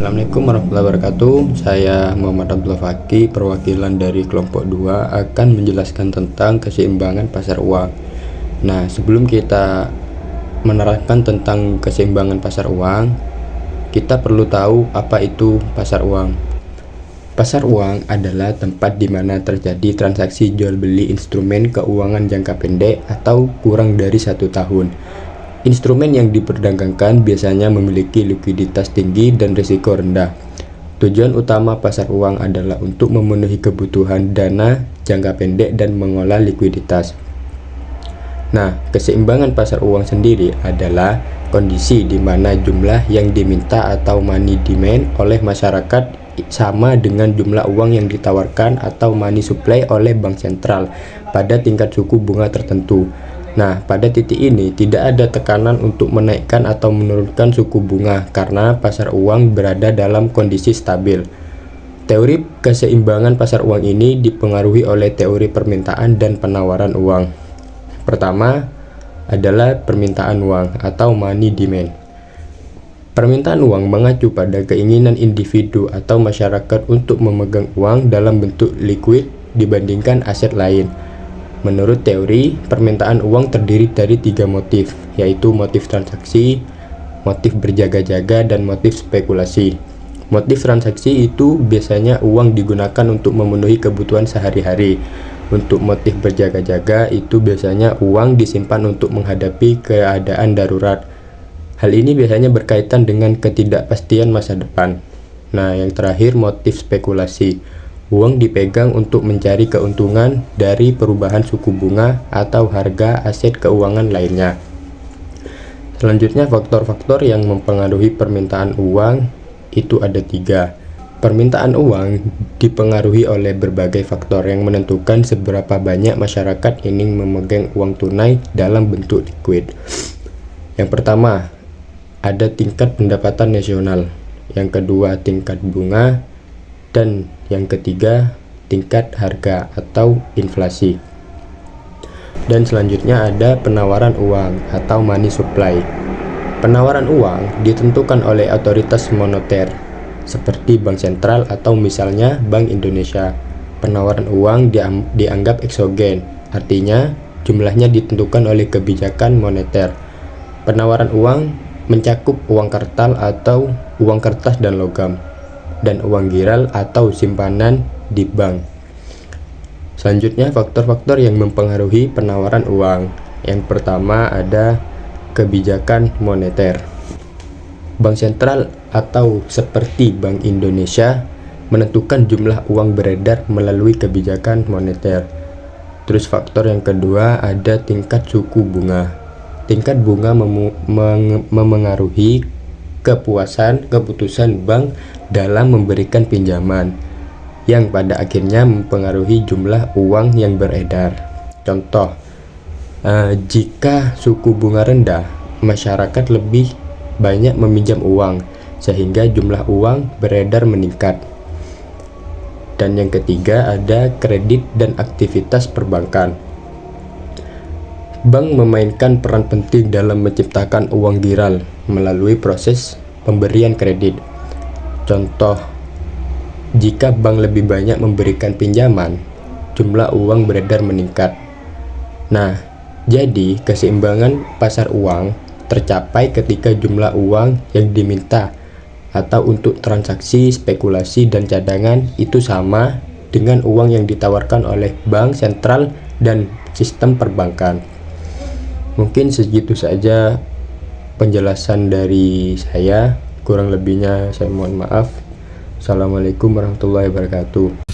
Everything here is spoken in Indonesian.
Assalamualaikum warahmatullahi wabarakatuh. Saya Muhammad Abdullah Fakih, perwakilan dari kelompok 2, akan menjelaskan tentang keseimbangan pasar uang. Nah, sebelum kita menerangkan tentang keseimbangan pasar uang, kita perlu tahu apa itu pasar uang. Pasar uang adalah tempat di mana terjadi transaksi jual beli instrumen keuangan jangka pendek atau kurang dari 1 tahun. Instrumen yang diperdagangkan biasanya memiliki likuiditas tinggi dan risiko rendah. Tujuan utama pasar uang adalah untuk memenuhi kebutuhan dana jangka pendek dan mengolah likuiditas. Nah, keseimbangan pasar uang sendiri adalah kondisi di mana jumlah yang diminta atau money demand oleh masyarakat sama dengan jumlah uang yang ditawarkan atau money supply oleh bank sentral pada tingkat suku bunga tertentu. Nah, pada titik ini tidak ada tekanan untuk menaikkan atau menurunkan suku bunga karena pasar uang berada dalam kondisi stabil. Teori keseimbangan pasar uang ini dipengaruhi oleh teori permintaan dan penawaran uang. Pertama adalah permintaan uang atau money demand. Permintaan uang mengacu pada keinginan individu atau masyarakat untuk memegang uang dalam bentuk liquid dibandingkan aset lain. Menurut teori, permintaan uang terdiri dari 3 motif, yaitu motif transaksi, motif berjaga-jaga, dan motif spekulasi. Motif transaksi itu biasanya uang digunakan untuk memenuhi kebutuhan sehari-hari. Untuk motif berjaga-jaga itu biasanya uang disimpan untuk menghadapi keadaan darurat. Hal ini biasanya berkaitan dengan ketidakpastian masa depan. Nah, yang terakhir motif spekulasi. Uang dipegang untuk mencari keuntungan dari perubahan suku bunga atau harga aset keuangan lainnya. Selanjutnya, faktor-faktor yang mempengaruhi permintaan uang itu ada 3. Permintaan uang dipengaruhi oleh berbagai faktor yang menentukan seberapa banyak masyarakat ingin memegang uang tunai dalam bentuk liquid. Yang pertama, ada tingkat pendapatan nasional. Yang kedua, tingkat bunga. Dan yang ketiga, tingkat harga atau inflasi. Dan selanjutnya ada penawaran uang atau money supply. Penawaran uang ditentukan oleh otoritas moneter seperti bank sentral atau misalnya Bank Indonesia. Penawaran uang dianggap eksogen, artinya jumlahnya ditentukan oleh kebijakan moneter. Penawaran uang mencakup uang kartal atau uang kertas dan logam, dan uang giral atau simpanan di bank. Selanjutnya, faktor-faktor yang mempengaruhi penawaran uang. Yang pertama ada kebijakan moneter. Bank sentral atau seperti Bank Indonesia menentukan jumlah uang beredar melalui kebijakan moneter. Terus faktor yang kedua ada tingkat suku bunga. Tingkat bunga memengaruhi keputusan bank dalam memberikan pinjaman, yang pada akhirnya mempengaruhi jumlah uang yang beredar. Contoh, jika suku bunga rendah, masyarakat lebih banyak meminjam uang, sehingga jumlah uang beredar meningkat. Dan yang ketiga ada kredit dan aktivitas perbankan. Bank memainkan peran penting dalam menciptakan uang giral melalui proses pemberian kredit. Contoh, jika bank lebih banyak memberikan pinjaman, jumlah uang beredar meningkat. Nah, jadi keseimbangan pasar uang tercapai ketika jumlah uang yang diminta atau untuk transaksi, spekulasi, dan cadangan itu sama dengan uang yang ditawarkan oleh bank sentral dan sistem perbankan. Mungkin segitu saja penjelasan dari saya, kurang lebihnya saya mohon maaf. Assalamualaikum warahmatullahi wabarakatuh.